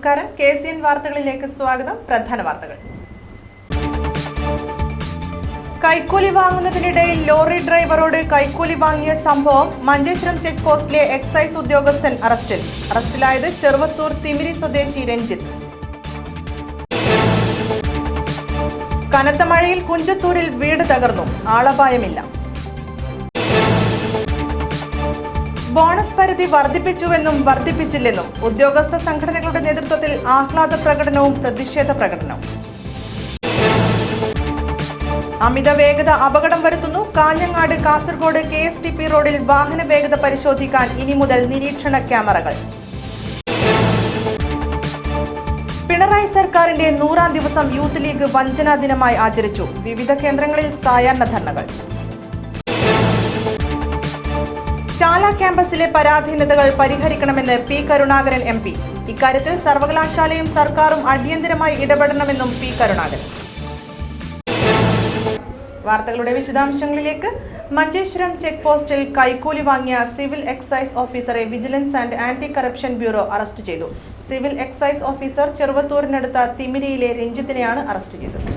നമസ്കാരം. KCN വാർത്തകളിലേക്ക് സ്വാഗതം. പ്രധാന വാർത്തകൾ. കൈക്കൂലി വാങ്ങുന്നതിനിടയിൽ ലോറി ഡ്രൈവറോട് കൈക്കൂലി വാങ്ങിയ സംഭവം മഞ്ചേശ്വരം ചെക്ക് പോസ്റ്റിലെ എക്സൈസ് ഉദ്യോഗസ്ഥൻ അറസ്റ്റിൽ. അറസ്റ്റിലായത് ചെറുവത്തൂർ തിമിരി സ്വദേശി രഞ്ജിത്ത്. കനത്ത മഴയിൽ കുഞ്ചത്തൂരിൽ വീട് തകർന്നു. ആളപായമില്ല. ബോണസ് പരിധി വർദ്ധിപ്പിച്ചുവെന്നും വർദ്ധിപ്പിച്ചില്ലെന്നും ഉദ്യോഗസ്ഥ സംഘടനകളുടെ നേതൃത്വത്തിൽ ആഹ്ലാദ പ്രകടനവും പ്രതിഷേധ പ്രകടനവും. അമിത വേഗത അപകടം വരുത്തുന്നു. കാഞ്ഞങ്ങാട് കാസർഗോഡ് KSTP റോഡിൽ വാഹന വേഗത പരിശോധിക്കാൻ ഇനി മുതൽ നിരീക്ഷണ ക്യാമറകൾ. പിണറായി സർക്കാരിന്റെ 100ാം ദിവസം യൂത്ത് ലീഗ് വഞ്ചനാ ദിനമായി ആചരിച്ചു. വിവിധ കേന്ദ്രങ്ങളിൽ സായാഹ്ന ധർണകൾ. ചാല ക്യാമ്പസിലെ പരാധീനതകൾ പരിഹരിക്കണമെന്ന് P. കരുണാകരൻ MP. ഇക്കാര്യത്തിൽ സർവകലാശാലയും സർക്കാരും അടിയന്തരമായി ഇടപെടണമെന്നും P. കരുണാകരൻ. വാർത്തകളുടെ വിശദാംശങ്ങളിലേക്ക്. മഞ്ചേശ്വരം ചെക്ക് പോസ്റ്റിൽ കൈക്കൂലി വാങ്ങിയ സിവിൽ എക്സൈസ് ഓഫീസറെ vigilance and anti corruption bureau arrest ചെയ്തു. സിവിൽ എക്സൈസ് ഓഫീസർ ചെറുവത്തൂരിനടുത്ത തിമിരിയിലെ രഞ്ജിത്തിനെയാണ് അറസ്റ്റ് ചെയ്തത്.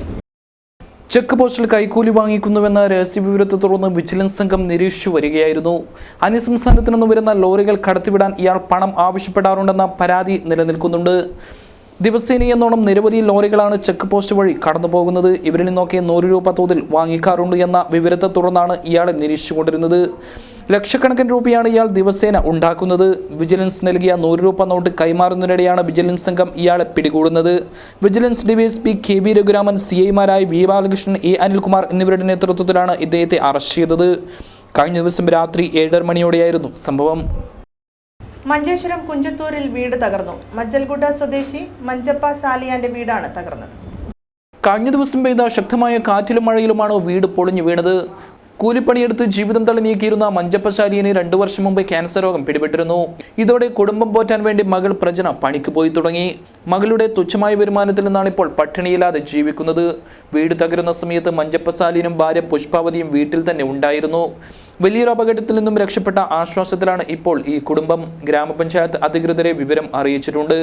ചെക്ക് പോസ്റ്റിൽ കൈക്കൂലി വാങ്ങിക്കുന്നുവെന്ന രഹസ്യവിവരത്തെ തുടർന്ന് വിജിലൻസ് സംഘം നിരീക്ഷിച്ചു വരികയായിരുന്നു. അന്യസംസ്ഥാനത്തു നിന്ന് വരുന്ന ലോറികൾ കടത്തിവിടാൻ ഇയാൾ പണം ആവശ്യപ്പെടാറുണ്ടെന്ന പരാതി നിലനിൽക്കുന്നുണ്ട്. ദിവസേനയെന്നോണം നിരവധി ലോറികളാണ് ചെക്ക് പോസ്റ്റ് വഴി കടന്നുപോകുന്നത്. ഇവരിൽ നിന്നൊക്കെ 100 രൂപ തോതിൽ വാങ്ങിക്കാറുണ്ട് എന്ന വിവരത്തെ തുടർന്നാണ് ഇയാളെ നിരീക്ഷിച്ചുകൊണ്ടിരുന്നത്. ലക്ഷക്കണക്കിന് രൂപയാണ് ഇയാൾ ദിവസേന ഉണ്ടാക്കുന്നത്. വിജിലൻസ് നൽകിയ 100 രൂപ നോട്ട് കൈമാറുന്നതിനിടെയാണ് വിജിലൻസ് സംഘം ഇയാളെ പിടികൂടുന്നത്. Vigilance DYSP KV Raghuraman, CI മാരായ V. ബാലകൃഷ്ണൻ, A. അനിൽകുമാർ എന്നിവരുടെ നേതൃത്വത്തിലാണ് ഇദ്ദേഹത്തെ അറസ്റ്റ് ചെയ്തത്. കഴിഞ്ഞ ദിവസം രാത്രി 7:30 മണിയോടെയായിരുന്നു സംഭവം. മഞ്ചേശ്വരം കുഞ്ചത്തൂരിൽ വീട് തകർന്നു. മജ്ജൽഗുഡ സ്വദേശി മഞ്ചപ്പ സാലിയാന്റെ വീടാണ് തകർന്നത്. കഴിഞ്ഞ ദിവസം പെയ്ത ശക്തമായ കാറ്റിലും മഴയിലുമാണ് വീട് പൊളിഞ്ഞു വീണത്. കൂലിപ്പണിയെടുത്ത് ജീവിതം തള്ളി നീക്കിയിരുന്ന മഞ്ചപ്പശാലിയന് 2 വർഷം മുമ്പ് ക്യാൻസർ രോഗം പിടിപെട്ടിരുന്നു. ഇതോടെ കുടുംബം പോറ്റാൻ വേണ്ടി മകൾ പ്രജന പണിക്ക് പോയി തുടങ്ങി. മകളുടെ തുച്ഛമായ വരുമാനത്തിൽ നിന്നാണ് ഇപ്പോൾ പട്ടിണിയില്ലാതെ ജീവിക്കുന്നത്. വീട് തകരുന്ന സമയത്ത് മഞ്ചപ്പശാലിയനും ഭാര്യ പുഷ്പാവതിയും വീട്ടിൽ തന്നെ ഉണ്ടായിരുന്നു. വലിയൊരു അപകടത്തിൽ നിന്നും രക്ഷപ്പെട്ട ആശ്വാസത്തിലാണ് ഇപ്പോൾ ഈ കുടുംബം. ഗ്രാമപഞ്ചായത്ത് അധികൃതരെ വിവരം അറിയിച്ചിട്ടുണ്ട്.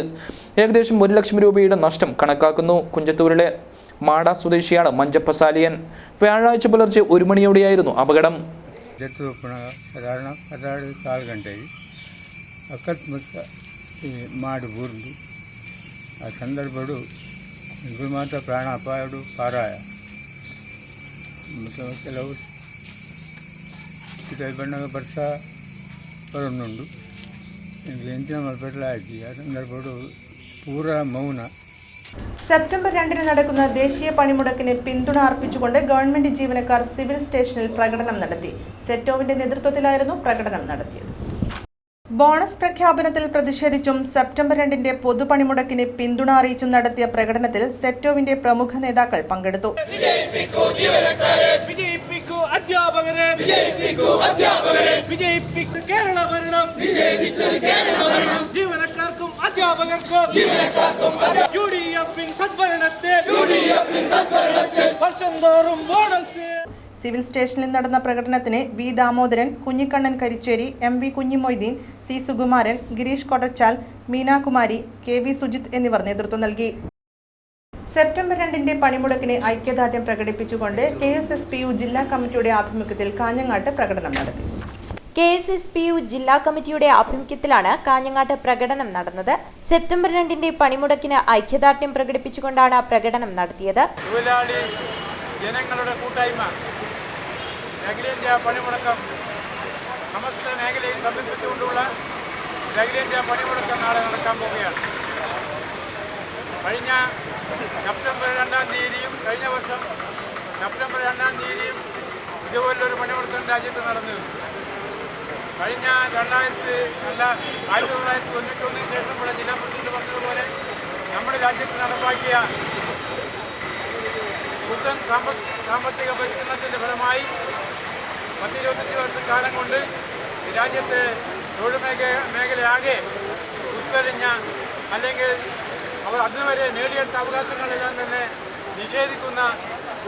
ഏകദേശം 1 ലക്ഷം രൂപയുടെ നഷ്ടം കണക്കാക്കുന്നു. കുഞ്ചത്തൂരിലെ മാട സ്വദേശിയാണ് മഞ്ചപ്പ സാലിയൻ. വ്യാഴാഴ്ച പുലർച്ചെ 1 മണിയോടെയായിരുന്നു അപകടം. ಆ ಸಂದರ್ಭಡು ನಿಮಗೆ ಮಾತ್ರ ಪ್ರಾಣ ಅಪಾಯಡು ಪಾರಾಯ ಮತ್ತು ಕೆಲವು ಬಣ್ಣಗ ಬರ್ಸ ಬರೋನುಂಡು ಎಂಚಿನ ಮಲ್ಪೆಟ್ಲ ಹಾಕಿ ಆ ಸಂದರ್ಭಡು ಪೂರ ಮೌನ. സെപ്റ്റംബർ 2-ന് നടക്കുന്ന ദേശീയ പണിമുടക്കിന് പിന്തുണ അർപ്പിച്ചുകൊണ്ട് ഗവൺമെന്റ് ജീവനക്കാർ സിവിൽ സ്റ്റേഷനിൽ പ്രകടനം നടത്തി. സെറ്റോവിന്റെ നേതൃത്വത്തിലായിരുന്നു പ്രകടനം നടത്തിയത്. ബോണസ് പ്രഖ്യാപനത്തിൽ പ്രതിഷേധിച്ചും സെപ്റ്റംബർ 2-ന്റെ പൊതുപണിമുടക്കിന് പിന്തുണ അറിയിച്ചും നടത്തിയ പ്രകടനത്തിൽ സെറ്റോവിന്റെ പ്രമുഖ നേതാക്കൾ പങ്കെടുത്തു. ജീവനക്കാർക്കും അധ്യാപകർക്കും വർഷം തോറും ബോണസ്. സിവിൽ സ്റ്റേഷനിൽ നടന്ന പ്രകടനത്തിന് V. Damodaran, Kunhikannan Karichery, MV Kunhimoideen, C. Sukumaran, Girish കൊടച്ചാൽ, Meenakumari, KV Sujith എന്നിവർ നേതൃത്വം നൽകി. സെപ്റ്റംബർ 2-ന്റെ പണിമുടക്കിന് ഐക്യദാർഢ്യം പ്രകടിപ്പിച്ചുകൊണ്ട് KSSPU ജില്ലാ കമ്മിറ്റിയുടെ ആഭിമുഖ്യത്തിൽ കാഞ്ഞങ്ങാട്ട് പ്രകടനം നടത്തി. KSSPU ജില്ലാ കമ്മിറ്റിയുടെ ആഭിമുഖ്യത്തിലാണ് കാഞ്ഞങ്ങാട്ട് പ്രകടനം നടന്നത്. സെപ്റ്റംബർ 2-ന്റെ പണിമുടക്കിന് ഐക്യദാർഢ്യം പ്രകടിപ്പിച്ചുകൊണ്ടാണ് പ്രകടനം നടത്തിയത്. ജനങ്ങളുടെ കൂട്ടായ്മ അഖിലേന്ത്യാ പണിമുടക്കം സമസ്ത മേഖലയിൽ സംബന്ധിച്ചുകൊണ്ടുള്ള അഖിലേന്ത്യാ പണിമുടക്കം നാളെ നടക്കാൻ പോവുകയാണ്. കഴിഞ്ഞ സെപ്റ്റംബർ 2-ാം തീയതിയും കഴിഞ്ഞ വർഷം സെപ്റ്റംബർ 2-ാം തീയതിയും ഇതുപോലൊരു പണിമുടക്കം രാജ്യത്ത് നടന്നിരുന്നു. കഴിഞ്ഞ 1991 ശേഷമുള്ള ജില്ലാ പ്രസിഡന്റ് പറഞ്ഞതുപോലെ നമ്മുടെ രാജ്യത്ത് നടപ്പാക്കിയ പുത്തൻ സാമ്പത്തിക പരിഷ്കരണത്തിൻ്റെ ഫലമായി 10-25 വർഷക്കാലം കൊണ്ട് രാജ്യത്ത് തൊഴിൽ മേഖലയാകെ ഉത്തരിഞ്ഞ അല്ലെങ്കിൽ അവർ അതുവരെ നേടിയെടുത്ത അവകാശങ്ങളെല്ലാം തന്നെ നിഷേധിക്കുന്ന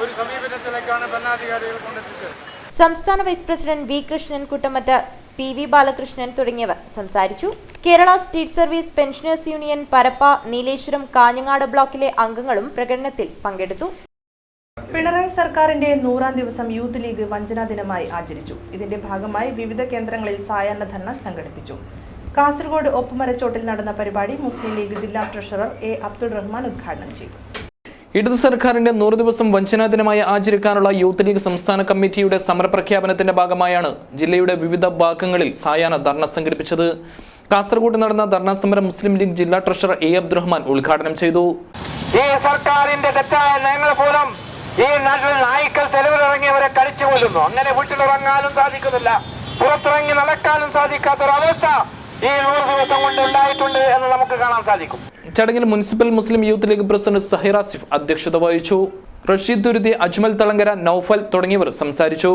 ഒരു സമീപനത്തിലേക്കാണ് ഭരണാധികാരികൾ കൊണ്ടെത്തിച്ചത്. സംസ്ഥാന vice president V. Krishnan Kuttamath PV Balakrishnan തുടങ്ങിയവർ സംസാരിച്ചു. Kerala state service pensioners union Parappa, Nileshwaram, Kanhangad ബ്ലോക്കിലെ അംഗങ്ങളും പ്രകടനത്തിൽ പങ്കെടുത്തു. പിണറായി സർക്കാരിന്റെ 100ാം ദിവസം യൂത്ത് ലീഗ് വഞ്ചനാ ദിനമായി ആചരിച്ചു. ഇതിന്റെ ഭാഗമായി വിവിധ കേന്ദ്രങ്ങളിൽ സായാഹ്ന ധർണ സംഘടിപ്പിച്ചു. കാസർഗോഡ് ഒപ്പമരച്ചോട്ടിൽ നടന്ന പരിപാടി മുസ്ലിം ലീഗ് ജില്ലാ ട്രഷറർ A. അബ്ദുൾ റഹ്മാൻ ഉദ്ഘാടനം ചെയ്തു. ഇടതു സർക്കാരിന്റെ 100 ദിവസം വഞ്ചനാ ദിനമായി ആചരിക്കാനുള്ള യൂത്ത് ലീഗ് സംസ്ഥാന കമ്മിറ്റിയുടെ സമരപ്രഖ്യാപനത്തിന്റെ ഭാഗമായാണ് ജില്ലയുടെ വിവിധ ഭാഗങ്ങളിൽ സായാഹ്ന ധർണ സംഘടിപ്പിച്ചത്. കാസർഗോഡ് നടന്ന ധർണാ സമരം മുസ്ലിം ലീഗ് ജില്ലാ ട്രഷറർ A. അബ്ദുൾ റഹ്മാൻ ഉദ്ഘാടനം ചെയ്തു. ഈ സർക്കാരിന്റെ തെറ്റായ നയങ്ങൾ മൂലം ഈ നാട്ടിൽ നായ്ക്കൾ തെരുവിലിറങ്ങിയവരെ കടിച്ചു കൊല്ലുന്നു. അങ്ങനെ വീട്ടിലിറങ്ങാനും സാധിക്കുന്നില്ല, പുറത്തിറങ്ങി നടക്കാനും സാധിക്കാത്തൊരവസ്ഥ ഈ 100 ദിവസം കൊണ്ട് ഉണ്ടായിട്ടുണ്ട് എന്ന് നമുക്ക് കാണാൻ സാധിക്കും. ചടങ്ങിൽ മുനിസിപ്പൽ മുസ്ലിം യൂത്ത് ലീഗ് പ്രസിഡന്റ് സഹിറ സിഫ് അധ്യക്ഷത വഹിച്ചു. റഷീദ് തുരുത്തി, അജ്മൽ തളങ്കര, നൌഫൽ തുടങ്ങിയവർ സംസാരിച്ചു.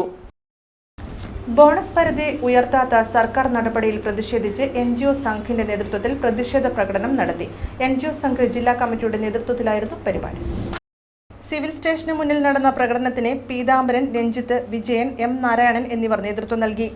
ബോണസ് പരിധി ഉയർത്താത്ത സർക്കാർ നടപടിയിൽ പ്രതിഷേധിച്ച് NGO സംഘിന്റെ നേതൃത്വത്തിൽ പ്രതിഷേധ പ്രകടനം നടത്തി. NGO സംഘ് ജില്ലാ കമ്മിറ്റിയുടെ നേതൃത്വത്തിലായിരുന്നു പരിപാടി. സിവിൽ സ്റ്റേഷന് മുന്നിൽ നടന്ന പ്രകടനത്തിന് പീതാംബരൻ, രഞ്ജിത്ത്, വിജയൻ, M. നാരായണൻ എന്നിവർ നേതൃത്വം നൽകി.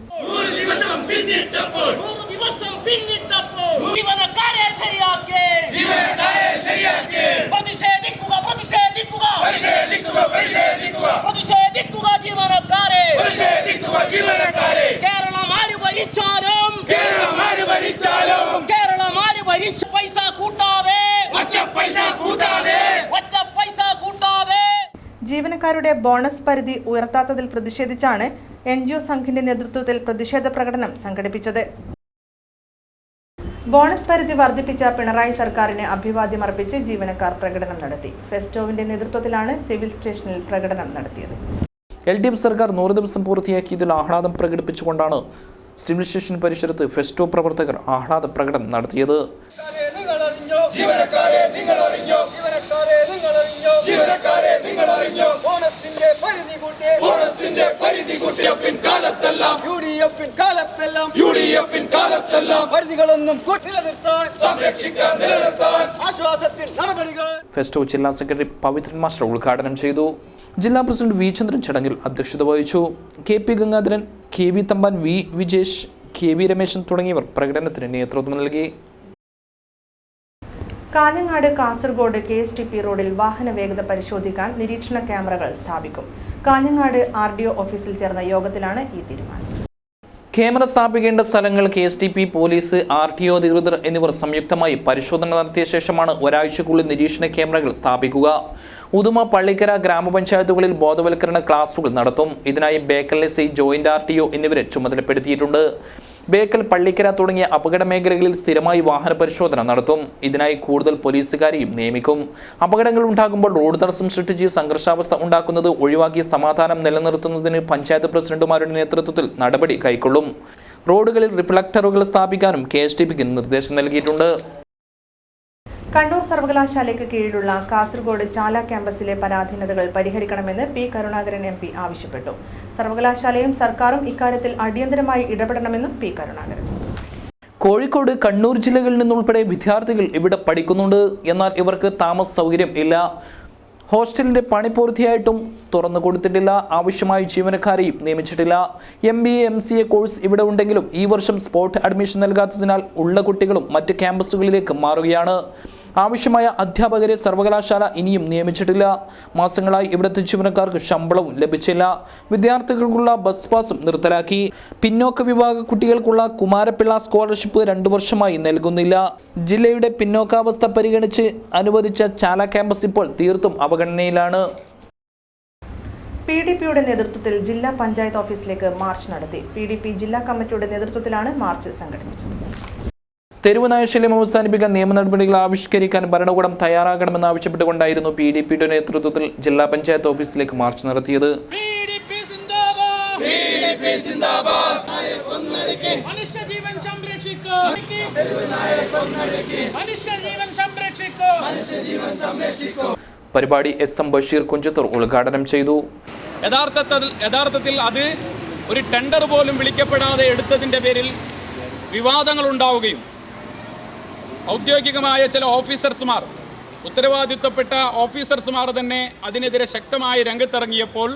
ജീവനക്കാരുടെ ബോണസ് പരിധി ഉയർത്താത്തതിൽ പ്രതിഷേധിച്ചാണ് NGO സംഘിന്റെ നേതൃത്വത്തിൽ പ്രതിഷേധ പ്രകടനം സംഘടിപ്പിച്ചത്. ബോണസ് പരിധി വർദ്ധിപ്പിച്ച പിണറായി സർക്കാരിന് അഭിവാദ്യം അർപ്പിച്ച് ജീവനക്കാർ പ്രകടനം നടത്തി. ഫെസ്റ്റോവിന്റെ നേതൃത്വത്തിലാണ് സിവിൽ സ്റ്റേഷനിൽ പ്രകടനം നടത്തിയത്. LDF സർക്കാർ 100 ദിവസം പൂർത്തിയാക്കിയതിൽ ആഹ്ലാദം പ്രകടിപ്പിച്ചുകൊണ്ടാണ് സിവിൽ സ്റ്റേഷൻ പരിസരത്ത് ഫെസ്റ്റോ പ്രവർത്തകർ ആഹ്ലാദ പ്രകടനം നടത്തിയത്. ഫെസ്റ്റോ ജില്ലാ സെക്രട്ടറി പവിത്രൻ മാസ്റ്റർ ഉദ്ഘാടനം ചെയ്തു. ജില്ലാ പ്രസിഡന്റ് V. ചന്ദ്രൻ ചടങ്ങിൽ അധ്യക്ഷത വഹിച്ചു. KP Gangadharan, KV Thampan, V. Vijesh, KV Rameshan തുടങ്ങിയവർ പ്രകടനത്തിന് നേതൃത്വം നൽകി. കാഞ്ഞങ്ങാട് കാസർഗോഡ് KSTP റോഡിൽ വാഹന വേഗത പരിശോധിക്കാൻ നിരീക്ഷണ ക്യാമറകൾ സ്ഥാപിക്കും. കാഞ്ഞങ്ങാട് RDO ഓഫീസിൽ ചേർന്ന യോഗത്തിലാണ് ഈ തീരുമാനം. ക്യാമറ സ്ഥാപിക്കേണ്ട സ്ഥലങ്ങൾ KSTP, പോലീസ്, RTO അധികൃതർ എന്നിവർ സംയുക്തമായി പരിശോധന നടത്തിയ ശേഷമാണ് ഒരാഴ്ചക്കുള്ളിൽ നിരീക്ഷണ ക്യാമറകൾ സ്ഥാപിക്കുക. ഉദുമ, പള്ളിക്കര ഗ്രാമപഞ്ചായത്തുകളിൽ ബോധവൽക്കരണ ക്ലാസുകൾ നടത്തും. ഇതിനായി ബേക്കൽ SI, ജോയിന്റ് RTO എന്നിവരെ ചുമതലപ്പെടുത്തിയിട്ടുണ്ട്. ബേക്കൽ, പള്ളിക്കര തുടങ്ങിയ അപകട മേഖലകളിൽ സ്ഥിരമായി വാഹന പരിശോധന നടത്തും. ഇതിനായി കൂടുതൽ പോലീസുകാരെയും നിയമിക്കും. അപകടങ്ങൾ ഉണ്ടാകുമ്പോൾ റോഡ് തടസ്സം സൃഷ്ടിച്ച് സംഘർഷാവസ്ഥ ഉണ്ടാക്കുന്നത് ഒഴിവാക്കി സമാധാനം നിലനിർത്തുന്നതിന് പഞ്ചായത്ത് പ്രസിഡന്റുമാരുടെ നേതൃത്വത്തിൽ നടപടി കൈക്കൊള്ളും. റോഡുകളിൽ റിഫ്ലക്ടറുകൾ സ്ഥാപിക്കാനും KSTPക്ക് നിർദ്ദേശം നൽകിയിട്ടുണ്ട്. കണ്ണൂർ സർവകലാശാലയ്ക്ക് കീഴിലുള്ള കാസർഗോഡ് ചാല ക്യാമ്പസിലെ പരാധീനതകൾ പരിഹരിക്കണമെന്ന് P. കരുണാകരൻ MP ആവശ്യപ്പെട്ടു. സർവകലാശാലയും സർക്കാരും ഇക്കാര്യത്തിൽ അടിയന്തരമായി ഇടപെടണമെന്നും P. കരുണാകരൻ. കോഴിക്കോട്, കണ്ണൂർ ജില്ലകളിൽ നിന്നുൾപ്പെടെ വിദ്യാർത്ഥികൾ ഇവിടെ പഠിക്കുന്നുണ്ട്. എന്നാൽ ഇവർക്ക് താമസ സൗകര്യം ഇല്ല. ഹോസ്റ്റലിന്റെ പണി പൂർത്തിയായിട്ടും തുറന്നു കൊടുത്തിട്ടില്ല. ആവശ്യമായ ജീവനക്കാരെയും നിയമിച്ചിട്ടില്ല. MBA, MCA കോഴ്സ് ഇവിടെ ഉണ്ടെങ്കിലും ഈ വർഷം സ്പോട്ട് അഡ്മിഷൻ നൽകാത്തതിനാൽ ഉള്ള കുട്ടികളും മറ്റ് ക്യാമ്പസുകളിലേക്ക് മാറുകയാണ്. ആവശ്യമായ അധ്യാപകരെ സർവകലാശാല ഇനിയും നിയമിച്ചിട്ടില്ല. മാസങ്ങളായി ഇവിടുത്തെ ജീവനക്കാർക്ക് ശമ്പളവും ലഭിച്ചില്ല. വിദ്യാർത്ഥികൾക്കുള്ള ബസ് പാസും നിർത്തലാക്കി. പിന്നോക്ക വിഭാഗ കുട്ടികൾക്കുള്ള കുമാരപിള്ള സ്കോളർഷിപ്പ് 2 വർഷമായി നൽകുന്നില്ല. ജില്ലയുടെ പിന്നോക്കാവസ്ഥ പരിഗണിച്ച് അനുവദിച്ച ചാല ക്യാമ്പസ് ഇപ്പോൾ തീർത്തും അവഗണനയിലാണ്. PDPയുടെ നേതൃത്വത്തിൽ ജില്ലാ പഞ്ചായത്ത് ഓഫീസിലേക്ക് മാർച്ച് നടത്തി. PDP ജില്ലാ കമ്മിറ്റിയുടെ നേതൃത്വത്തിലാണ് മാർച്ച് സംഘടിപ്പിച്ചത്. തെരുവ് നായശല്യം അവസാനിപ്പിക്കാൻ നിയമ നടപടികൾ ആവിഷ്കരിക്കാൻ ഭരണകൂടം തയ്യാറാകണമെന്നാവശ്യപ്പെട്ടുകൊണ്ടായിരുന്നു PDPയുടെ നേതൃത്വത്തിൽ ജില്ലാ പഞ്ചായത്ത് ഓഫീസിലേക്ക് മാർച്ച് നടത്തിയത്. പരിപാടി SM ബഷീർ കുഞ്ചത്തൂർ ഉദ്ഘാടനം ചെയ്തു. യഥാർത്ഥത്തിൽ അത് ഒരു ടെൻഡർ പോലും വിളിക്കപ്പെടാതെ എടുത്തതിൻ്റെ പേരിൽ വിവാദങ്ങൾ ഉണ്ടാവുകയും ഔദ്യോഗികമായ ചില ഓഫീസർമാർ, ഉത്തരവാദിത്വപ്പെട്ട ഓഫീസർമാർ തന്നെ അതിനെതിരെ ശക്തമായി രംഗത്തിറങ്ങിയപ്പോൾ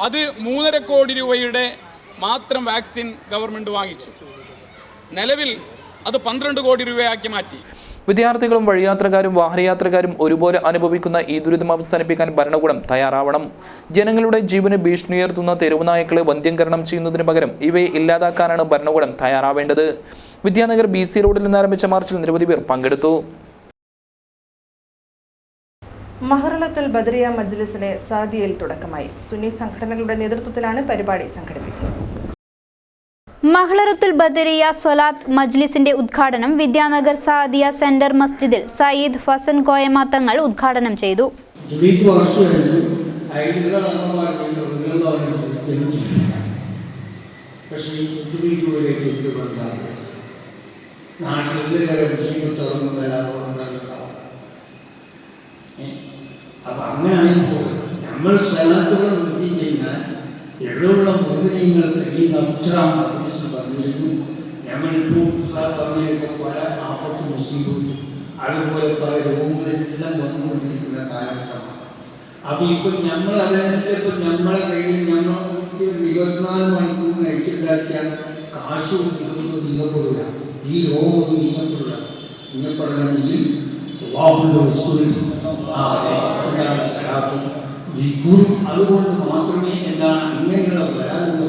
അത് 3.5 കോടി രൂപയുടെ മാത്രം വാക്സിൻ ഗവൺമെൻറ് വാങ്ങിച്ചു. നിലവിൽ അത് 12 കോടി രൂപയാക്കി മാറ്റി. വിദ്യാർത്ഥികളും വഴിയാത്രക്കാരും വാഹനയാത്രക്കാരും ഒരുപോലെ അനുഭവിക്കുന്ന ഈ ദുരിതം അവസാനിപ്പിക്കാൻ ഭരണകൂടം തയ്യാറാവണം. ജനങ്ങളുടെ ജീവന് ഭീഷണിയുയർത്തുന്ന തെരുവ് നായ്ക്കളെ വന്ധ്യംകരണം ചെയ്യുന്നതിന് പകരം ഇവയെ ഇല്ലാതാക്കാനാണ് ഭരണകൂടം തയ്യാറാവേണ്ടത്. വിദ്യാനഗർ BC റോഡിൽ നിന്ന് ആരംഭിച്ച മാർച്ചിൽ നിരവധി പേർ പങ്കെടുത്തു. മഹറലത്തുൽ ബദരിയ മജ്ലിസിന് സാദിയയിൽ തുടക്കമായി. സുന്നി സംഘടനകളുടെ നേതൃത്വത്തിലാണ് പരിപാടി സംഘടിപ്പിക്കുന്നത്. മഹ്ലറത്തുൽ ബദരിയ സ്വലാത്ത് മജ്ലിസിന്റെ ഉദ്ഘാടനം വിദ്യാനഗർ സാദിയ സെന്റർ മസ്ജിദിൽ സയ്യിദ് ഫസൻ കോയമ തങ്ങൾ ഉദ്ഘാടനം ചെയ്തു. അപ്പം അങ്ങനെ ആയപ്പോൾ നമ്മൾ സ്ഥലത്തുള്ള വൃത്തി കഴിഞ്ഞാൽ എവിടെയുള്ള മൃഗങ്ങൾക്ക് ഈ നക്ഷത്രം പറഞ്ഞിരുന്നു. ഞങ്ങളിപ്പോൾ പറഞ്ഞിരിപ്പോൾ പല ആപത്ത് മുസ്ലിം അതുപോലെ പല രോഗങ്ങളെല്ലാം വന്നുകൊണ്ടിരിക്കുന്ന കാലഘട്ടമാണ്. അപ്പം ഇപ്പം നമ്മൾ അതനുസരിച്ച് ഇപ്പം നമ്മളെ കയ്യിൽ ഞങ്ങൾക്ക് 24 മണിക്കൂർ കഴിച്ചുണ്ടാക്കിയാൽ കാശ് കൊടുക്കുന്നത് നീങ്ങപ്പെടില്ല. ഈ രോഗമൊന്നും നീങ്ങപ്പെടണമെങ്കിൽ അതുകൊണ്ട് മാത്രമേ എന്താണ് ഇങ്ങനെയുള്ള വരാനുള്ള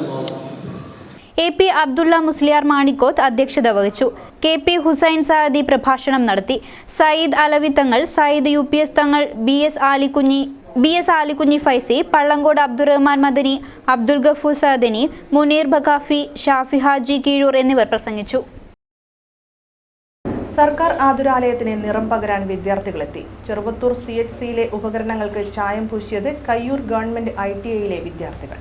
AP അബ്ദുള്ള മുസ്ലിയാർ മാണിക്കോത്ത് അധ്യക്ഷത വഹിച്ചു. KP ഹുസൈൻ സാദി പ്രഭാഷണം നടത്തി. സയ്യിദ് അലവി തങ്ങൾ, സയ്യിദ് UPS തങ്ങൾ, BS ആലിക്കുഞ്ഞി ഫൈസി, പള്ളങ്കോട് അബ്ദുറഹ്മാൻ മദനി, അബ്ദുൽ ഗഫൂർ സാദനി, മുനീർ ബഖാഫി, ഷാഫി ഹാജി കീഴൂർ എന്നിവർ പ്രസംഗിച്ചു. സർക്കാർ ആതുരാലയത്തിന് നിറം പകരാൻ വിദ്യാർത്ഥികളെത്തി. ചെറുവത്തൂർ CHCയിലെ ഉപകരണങ്ങൾക്ക് ചായം പൂശിയത് കയ്യൂർ ഗവൺമെന്റ് ITIയിലെ വിദ്യാർത്ഥികൾ.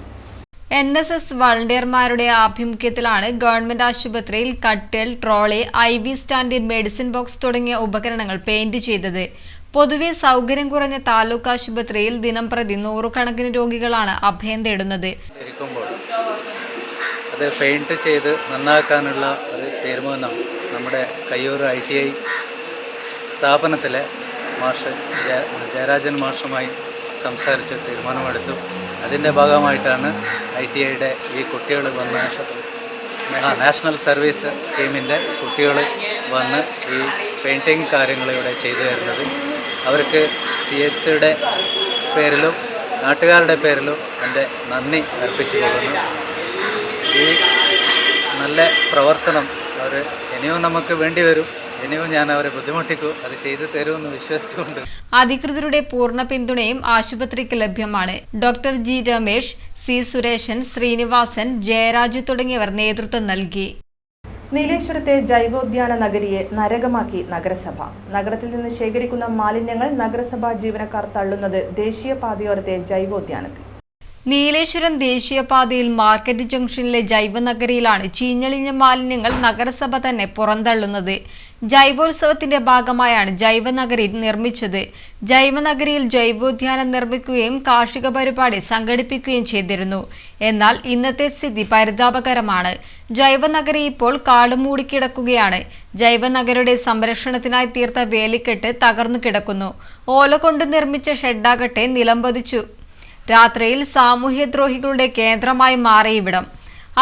NSS വളണ്ടിയർമാരുടെ ആഭിമുഖ്യത്തിലാണ് ഗവൺമെന്റ് ആശുപത്രിയിൽ കട്ടിൽ, trolley, IV stand, medicine box തുടങ്ങിയ ഉപകരണങ്ങൾ പെയിന്റ് ചെയ്തത്. പൊതുവെ സൗകര്യം കുറഞ്ഞ താലൂക്ക് ആശുപത്രിയിൽ ദിനംപ്രതി 100 കണക്കിന് രോഗികളാണ് അഭയം തേടുന്നത്. അത് പെയിന്റ് ചെയ്ത് നന്നാക്കാനുള്ള ഒരു തീരുമാനം നമ്മുടെ കയ്യൂർ ITI സ്ഥാപനത്തിലെ ജയരാജൻ മാഷുമായി സംസാരിച്ച് തീരുമാനമെടുത്തു. അതിൻ്റെ ഭാഗമായിട്ടാണ് ITIയുടെ ഈ കുട്ടികൾ വന്ന് നാഷണൽ സർവീസ് സ്കീമിൻ്റെ കുട്ടികൾ വന്ന് ഈ പെയിൻറ്റിങ് കാര്യങ്ങൾ ഇവിടെ ചെയ്തു തരുന്നത്. അവർക്ക് CHCയുടെ പേരിലും നാട്ടുകാരുടെ പേരിലും എൻ്റെ നന്ദി അർപ്പിച്ചു പോകുന്നു. ഈ നല്ല പ്രവർത്തനം അവർ ഇനിയും നമുക്ക് വേണ്ടി വരും. ഇനിയും ഞാൻ അവരെ ബുദ്ധിമുട്ടിക്കും, അത് ചെയ്തു തരുമെന്ന് വിശ്വസിച്ചുകൊണ്ട് അധികൃതരുടെ പൂർണ്ണ പിന്തുണയും ആശുപത്രിക്ക് ലഭ്യമാണ്. Doctor G Ramesh, C Sureshan, Srinivasan, Jayaraj തുടങ്ങിയവർ നേതൃത്വം നൽകി. നീലേശ്വരത്തെ ജൈവോദ്യാന നഗരിയെ നരകമാക്കി നഗരസഭ. നഗരത്തിൽ നിന്ന് ശേഖരിക്കുന്ന മാലിന്യങ്ങൾ നഗരസഭാ ജീവനക്കാർ തള്ളുന്നത് ദേശീയപാതയോരത്തെ ജൈവോദ്യാനത്തിൽ. നീലേശ്വരം ദേശീയപാതയിൽ മാർക്കറ്റ് ജംഗ്ഷനിലെ ജൈവനഗരിയിലാണ് ചീഞ്ഞളിഞ്ഞ മാലിന്യങ്ങൾ നഗരസഭ തന്നെ പുറന്തള്ളുന്നത്. ജൈവോത്സവത്തിന്റെ ഭാഗമായാണ് ജൈവനഗരി നിർമ്മിച്ചത്. ജൈവനഗരിയിൽ ജൈവോദ്യാനം നിർമ്മിക്കുകയും കാർഷിക പരിപാടി സംഘടിപ്പിക്കുകയും ചെയ്തിരുന്നു. എന്നാൽ ഇന്നത്തെ സ്ഥിതി പരിതാപകരമാണ്. ജൈവനഗരി ഇപ്പോൾ കാട് മൂടിക്കിടക്കുകയാണ്. ജൈവനഗരിയുടെ സംരക്ഷണത്തിനായി തീർത്ത വേലിക്കെട്ട് തകർന്നു കിടക്കുന്നു. ഓല കൊണ്ട് നിർമ്മിച്ച ഷെഡാകട്ടെ നിലംപതിച്ചു. രാത്രിയിൽ സാമൂഹ്യദ്രോഹികളുടെ കേന്ദ്രമായി മാറി ഇവിടം.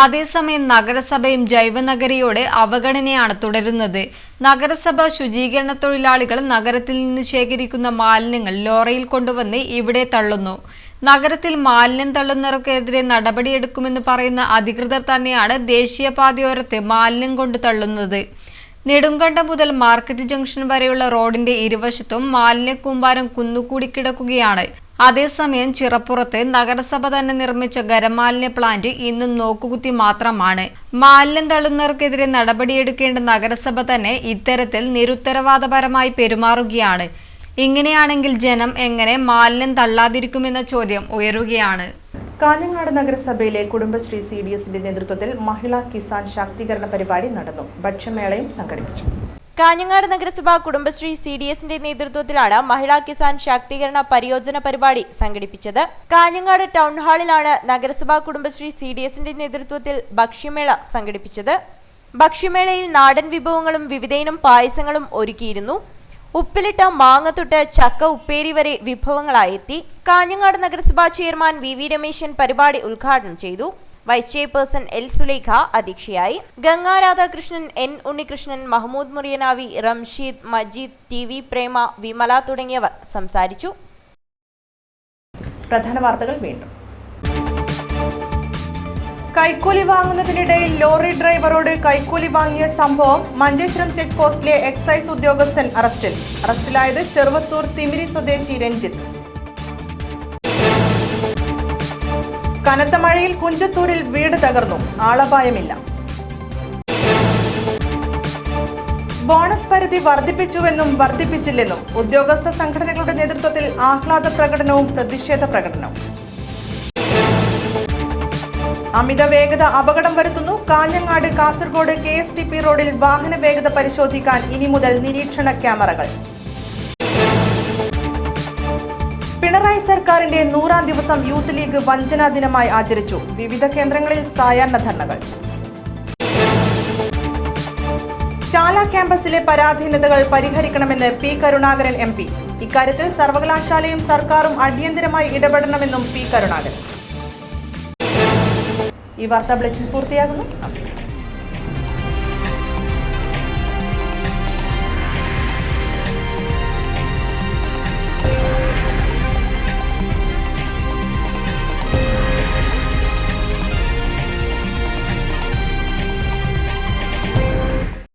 അതേസമയം നഗരസഭയും ജൈവനഗരിയോടെ അവഗണനയാണ് തുടരുന്നത്. നഗരസഭ ശുചീകരണ തൊഴിലാളികൾ നഗരത്തിൽ നിന്ന് ശേഖരിക്കുന്ന മാലിന്യങ്ങൾ ലോറിയിൽ കൊണ്ടുവന്ന് ഇവിടെ തള്ളുന്നു. നഗരത്തിൽ മാലിന്യം തള്ളുന്നവർക്കെതിരെ നടപടിയെടുക്കുമെന്ന് പറയുന്ന അധികൃതർ തന്നെയാണ് ദേശീയപാതയോരത്ത് മാലിന്യം കൊണ്ട് തള്ളുന്നത്. നെടുങ്കണ്ടം മുതൽ മാർക്കറ്റ് ജംഗ്ഷൻ വരെയുള്ള റോഡിന്റെ ഇരുവശത്തും മാലിന്യ കൂമ്പാരം കുന്നുകൂടി കിടക്കുകയാണ്. അതേസമയം ചിറപ്പുറത്ത് നഗരസഭ തന്നെ നിർമ്മിച്ച ഖരമാലിന്യ പ്ലാന്റ് ഇന്നും നോക്കുകുത്തി മാത്രമാണ്. മാലിന്യം തള്ളുന്നവർക്കെതിരെ നടപടിയെടുക്കേണ്ട നഗരസഭ തന്നെ ഇത്തരത്തിൽ നിരുത്തരവാദപരമായി പെരുമാറുകയാണ്. ഇങ്ങനെയാണെങ്കിൽ ജനം എങ്ങനെ മാലിന്യം തള്ളാതിരിക്കുമെന്ന ചോദ്യം ഉയരുകയാണ്. കാഞ്ഞങ്ങാട് നഗരസഭയിലെ കുടുംബശ്രീ CDSന്റെ നേതൃത്വത്തിൽ മഹിളാ കിസാൻ ശാക്തീകരണ പരിപാടി നടന്നു. ഭക്ഷ്യമേളയും സംഘടിപ്പിച്ചു. കാഞ്ഞങ്ങാട് നഗരസഭ കുടുംബശ്രീ CDSന്റെ നേതൃത്വത്തിലാണ് മഹിളാ കിസാൻ ശാക്തീകരണ പരിയോജന പരിപാടി സംഘടിപ്പിച്ചത്. കാഞ്ഞങ്ങാട് ടൗൺ ഹാളിലാണ് നഗരസഭ കുടുംബശ്രീ CDSന്റെ നേതൃത്വത്തിൽ ഭക്ഷ്യമേള സംഘടിപ്പിച്ചത്. ഭക്ഷ്യമേളയിൽ നാടൻ വിഭവങ്ങളും വിവിധയിനം പായസങ്ങളും ഒരുക്കിയിരുന്നു. ഉപ്പിലിട്ട മാങ്ങത്തൊട്ട് ചക്ക ഉപ്പേരി വരെ വിഭവങ്ങളായി എത്തി. കാഞ്ഞങ്ങാട് നഗരസഭാ ചെയർമാൻ VV രമേശൻ പരിപാടി ഉദ്ഘാടനം ചെയ്തു. വൈസ് ചെയർപേഴ്സൺ എൽ സുലേഖ അധ്യക്ഷയായി. Ganga Radhakrishnan, N Unnikrishnan, Mahmood Muriyanavi, Ramsheed, Majeed, T V Prema, Vimala തുടങ്ങിയവർ സംസാരിച്ചു. പ്രധാന വാർത്തകൾ വീണ്ടും. കൈക്കൂലി വാങ്ങുന്നതിനിടയിൽ ലോറി ഡ്രൈവറോട് കൈക്കൂലി വാങ്ങിയ സംഭവം. മഞ്ചേശ്വരം ചെക്ക് പോസ്റ്റിലെ എക്സൈസ് ഉദ്യോഗസ്ഥൻ അറസ്റ്റിൽ. അറസ്റ്റിലായത് ചെറുവത്തൂർ തിമിരി സ്വദേശി രഞ്ജിത്ത്. കനത്ത മഴയിൽ കുഞ്ചത്തൂരിൽ വീട് തകർന്നു. ആളപായമില്ല. ബോണസ് പരിധി വർദ്ധിപ്പിച്ചുവെന്നും വർദ്ധിപ്പിച്ചില്ലെന്നും ഉദ്യോഗസ്ഥ സംഘടനകളുടെ നേതൃത്വത്തിൽ ആഹ്ലാദ പ്രകടനവും പ്രതിഷേധ പ്രകടനവും. അമിത വേഗത അപകടം വരുത്തുന്നു. കാഞ്ഞങ്ങാട് കാസർഗോഡ് KSTP റോഡിൽ വാഹന വേഗത പരിശോധിക്കാൻ ഇനി മുതൽ നിരീക്ഷണ ക്യാമറകൾ. പിണറായി സർക്കാരിന്റെ 100ാം ദിവസം യൂത്ത് ലീഗ് വഞ്ചനാ ദിനമായി ആചരിച്ചു. വിവിധ കേന്ദ്രങ്ങളിൽ സായാഹ്ന ധർണകൾ. ചാല ക്യാമ്പസിലെ പരാധീനതകൾ പരിഹരിക്കണമെന്ന് P. കരുണാകരൻ MP. ഇക്കാര്യത്തിൽ സർവകലാശാലയും സർക്കാരും അടിയന്തരമായി ഇടപെടണമെന്നും P. കരുണാകരൻ. ഈ വാർത്താ ബുള്ളറ്റിൻ പൂർത്തിയാകുന്നു. നമസ്കാരം.